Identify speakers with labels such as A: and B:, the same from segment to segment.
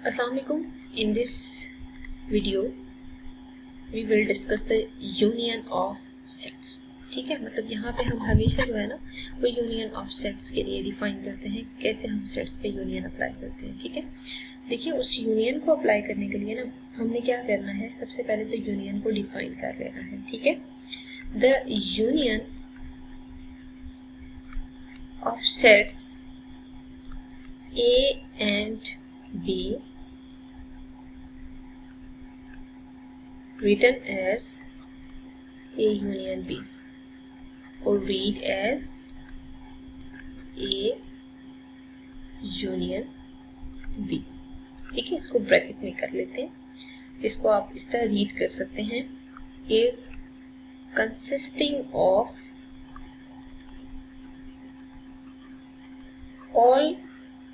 A: Assalamualaikum. In this video we will discuss the union of sets. ठीक है, मतलब यहाँ पे हम हमेशा जो है ना वो यूनियन ऑफ सेट्स के लिए डिफाइन करते हैं कैसे हम सेट्स पे यूनियन अप्लाई करते हैं। ठीक है, देखिए उस यूनियन को अप्लाई करने के लिए ना हमने क्या करना है, सबसे पहले तो यूनियन को डिफाइन कर लेना है। ठीक है, the union of sets A and B written as A union B or read as A union B। ठीक है, इसको ब्रैकेट में कर लेते हैं। इसको आप इस तरह रीड कर सकते हैं, is consisting of all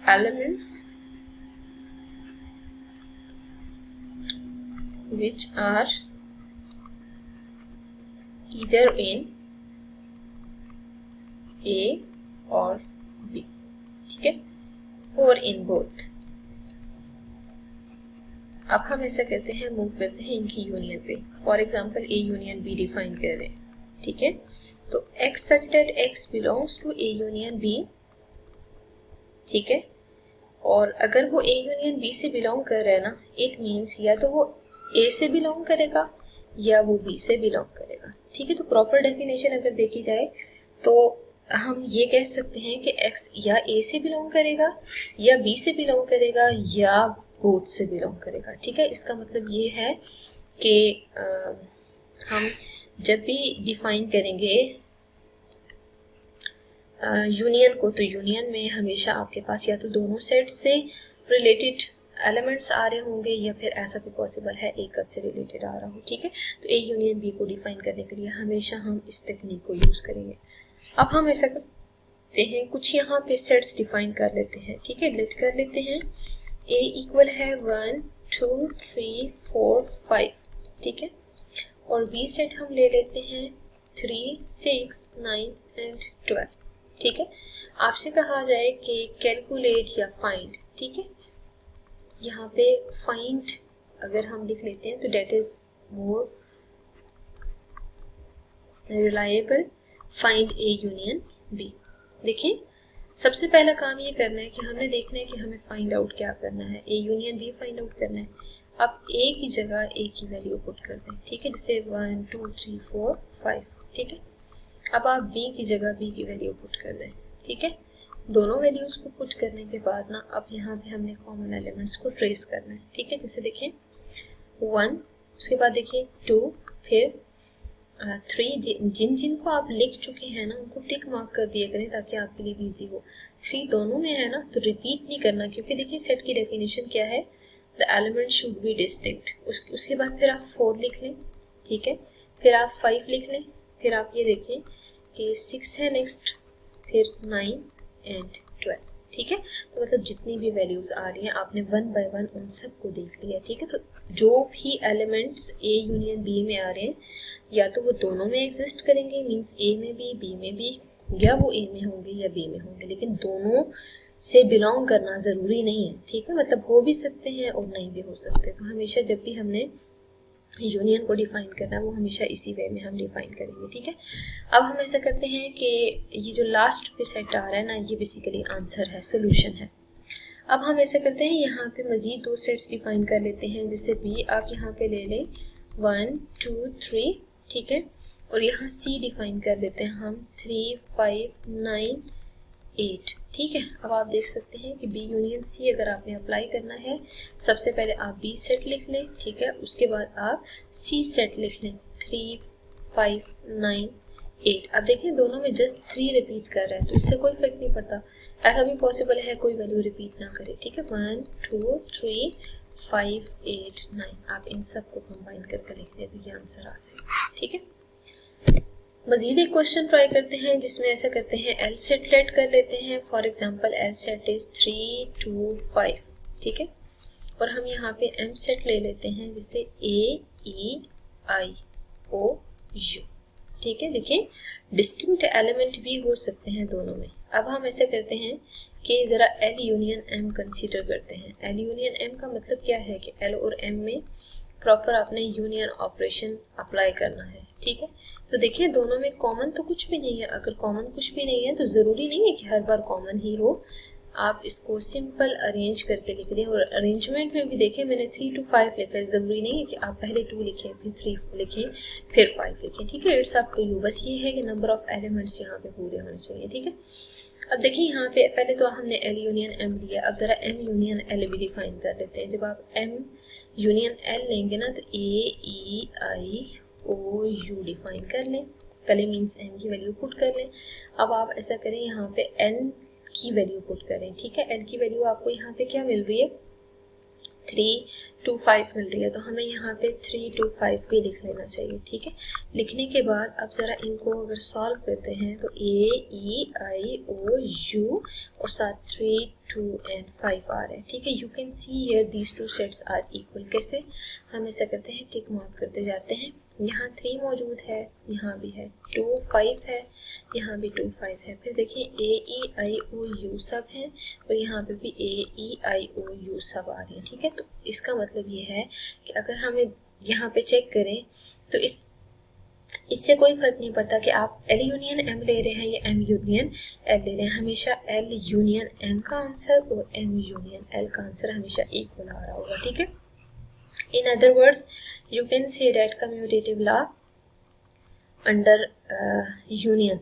A: elements which are either in A or B। ठीक है, or in both। अब हम ऐसा करते हैं, मूव करते हैं इनकी यूनियन पे। For example A union B define कर रहे हैं। ठीक है, तो X such that X belongs to A union B। ठीक है, और अगर वो A यूनियन B से बिलोंग कर रहा है ना, इट मीन्स या तो वो A से बिलोंग करेगा या वो B से बिलोंग करेगा। ठीक है, तो प्रॉपर डेफिनेशन अगर देखी जाए तो हम ये कह सकते हैं कि X या A से बिलोंग करेगा या B से बिलोंग करेगा या बोथ से बिलोंग करेगा। ठीक है, इसका मतलब ये है कि हम जब भी डिफाइन करेंगे यूनियन को, तो यूनियन में हमेशा आपके पास या तो दोनों सेट से रिलेटेड एलिमेंट्स आ रहे होंगे या फिर ऐसा भी पॉसिबल है एक से रिलेटेड आ रहा हो। ठीक है, तो ए यूनियन बी को डिफाइन करने के लिए हमेशा हम इस टेक्निक को यूज करेंगे। अब हम ऐसा करते हैं, कुछ यहाँ पे सेट्स डिफाइन कर लेते हैं। ठीक है, लेट कर लेते हैं ए इक्वल है 1 2 3 4 5। ठीक है, और बी सेट हम ले लेते हैं 3 6 9 एंड 12। ठीक है, आपसे कहा जाए कि कैलकुलेट या फाइंड। ठीक है, यहाँ पे फाइंड अगर हम लिख लेते हैं तो that is more reliable, find A union B. देखिए सबसे पहला काम ये करना है कि हमने देखना है कि हमें फाइंड आउट क्या करना है, A union B find out करना है। अब ए की जगह ए की वैल्यू पुट कर दें। ठीक है, जैसे 1 2 3 4 5। ठीक है, अब आप बी की जगह बी की वैल्यू पुट कर दें। ठीक है, दोनों वैल्यूज को पुट करने के बाद ना अब यहाँ पे हमने कॉमन एलिमेंट्स को ट्रेस करना है। ठीक है, जैसे देखें 1, उसके बाद देखिए 2, फिर 3। जिन को आप लिख चुके हैं ना उनको टिक मार्क कर दिया करें ताकि आपके लिए इजी हो। 3 दोनों में है ना, तो रिपीट नहीं करना, क्योंकि देखिए सेट की डेफिनेशन क्या है, the element should be distinct. उसके बाद फिर आप 4 लिख लें। ठीक है, फिर आप 5 लिख लें, फिर आप ये देखें कि 6 है नेक्स्ट, फिर 9 एंड 12। ठीक है, तो मतलब जितनी भी वैल्यूज आ रही हैं आपने 1 बाय 1 उन सबको देख लिया। ठीक है, तो जो भी एलिमेंट्स ए यूनियन बी में आ रहे हैं या तो वो दोनों में एग्जिस्ट करेंगे, मींस ए में भी बी में भी, या वो ए में होंगे या बी में होंगे, लेकिन दोनों से बिलोंग करना जरूरी नहीं है। ठीक है, मतलब हो भी सकते हैं और नहीं भी हो सकते। तो हमेशा जब भी हमने यूनियन को डिफाइन करना है वो हमेशा इसी वे में हम डिफाइन करेंगे। ठीक है, अब हम ऐसा करते हैं कि ये जो लास्ट पे सेट आ रहा है ना, ये बेसिकली आंसर है, सोल्यूशन है। अब हम ऐसा करते हैं, यहाँ पे मजीद 2 सेट्स डिफाइन कर लेते हैं। जैसे बी आप यहाँ पे ले लें 1 2 3। ठीक है, और यहाँ सी डिफाइन कर देते हैं हम 3 5 9 8। ठीक है, अब आप देख सकते हैं कि बी यूनियन सी अगर आपने अप्लाई करना है, सबसे पहले आप बी सेट लिख लें। ठीक है, उसके बाद आप सी सेट लिख लें 3 5 9 8। अब देखें दोनों में जस्ट 3 रिपीट कर रहा है, तो इससे कोई फर्क नहीं पड़ता। ऐसा भी पॉसिबल है कोई वैल्यू रिपीट ना करे। ठीक है, 1 2 3 5 8 9। आप इन सब को कंबाइन करके लिख दें तो ये आंसर आ जाएगा। ठीक है, मजीद एक क्वेश्चन ट्राई करते हैं जिसमें ऐसा करते हैं, एल सेट लेट कर लेते हैं। For example L set is 3 2 5। ठीक है, और हम यहाँ पे एम सेट ले लेते हैं, जैसे ए ई आई ओ यू। ठीक है, देखिए डिस्टिंक्ट एलिमेंट भी हो सकते हैं दोनों में। अब हम ऐसे करते हैं कि ज़रा एल यूनियन एम कंसीडर करते हैं। एल यूनियन एम का मतलब क्या है कि एल और एम में प्रॉपर आपने यूनियन ऑपरेशन अप्लाई करना है, ठीक है। तो देखिए दोनों में कॉमन तो कुछ भी नहीं है, अगर कॉमन कुछ भी नहीं है तो ज़रूरी नहीं है कि हर बार कॉमन ही हो। आप इसको सिंपल अरेंज करके लिख दें, और अरेंजमेंट में भी देखें मैंने 3 to 5 लिखा है, ज़रूरी नहीं है कि आप पहले 2 लिखें फिर 3 लिखें फिर 5 लिखें, ठीक है। इट्स अप टू यू, बस ये है कि नंबर ऑफ एलिमेंट्स यहाँ पे पूरे होने चाहिए, ठीक है। अब देखिए यहाँ पे पहले तो हमने एल यूनियन एम लिया, अब जरा एम यूनियन एल भी डिफाइन कर लेते हैं। जब आप एम यूनियन एल लेंगे ना तो AEIOU डिफाइन कर लें, पहले मीन्स एम की वैल्यू पुट कर लें। अब आप ऐसा करें यहाँ पे एन की वैल्यू पुट करें, ठीक है। एल की वैल्यू आपको यहाँ पे क्या मिल रही है, 3 to 5 मिल रही है, तो हमें यहाँ पे 3 to 5 भी लिख लेना चाहिए, ठीक है। लिखने के बाद अब ज़रा इनको अगर सॉल्व करते हैं तो AEIOU और साथ 3, 2 and 5 आ रहे हैं, ठीक है। You can see here these two sets are equal. कैसे, हम ऐसा करते हैं टिक मार्क करते जाते हैं। यहाँ 3 मौजूद है, यहाँ भी है, 2 5 है, यहाँ भी 2 5 है। फिर देखिए AEIOU सब है और यहाँ पे भी AEIOU सब आ रही है, ठीक है। तो इसका मतलब ये है कि अगर हमें यहाँ पे चेक करें तो इससे कोई फर्क नहीं पड़ता कि आप एल यूनियन एम ले रहे हैं या एम यूनियन एल ले रहे हैं, हमेशा एल यूनियन एम का आंसर और एम यूनियन एल का आंसर हमेशा इक्वल आ रहा होगा, ठीक है। In other words, you can say that commutative law under union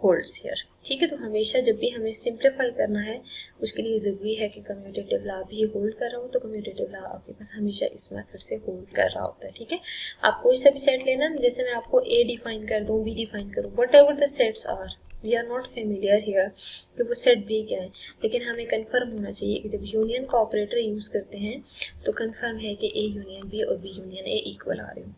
A: holds here, ठीक है। तो हमेशा जब भी हमें सिंप्लीफाई करना है उसके लिए ज़रूरी है कि कम्यूटेटिव लॉ भी होल्ड कर रहा हो, तो कम्यूटेटिव लॉ आपके पास हमेशा इस मेथड से होल्ड कर रहा होता है, ठीक है। आप कोई सा भी सेट लेना, जैसे मैं आपको ए डिफाइन कर दूँ, बी डिफाइन करूँ, whatever the sets are, we are not familiar here कि वो सेट बी क्या है, लेकिन हमें कंफर्म होना चाहिए कि जब यूनियन का ऑपरेटर यूज़ करते हैं तो कंफर्म है कि ए यूनियन बी और बी यूनियन ए इक्वल आ रहे हो।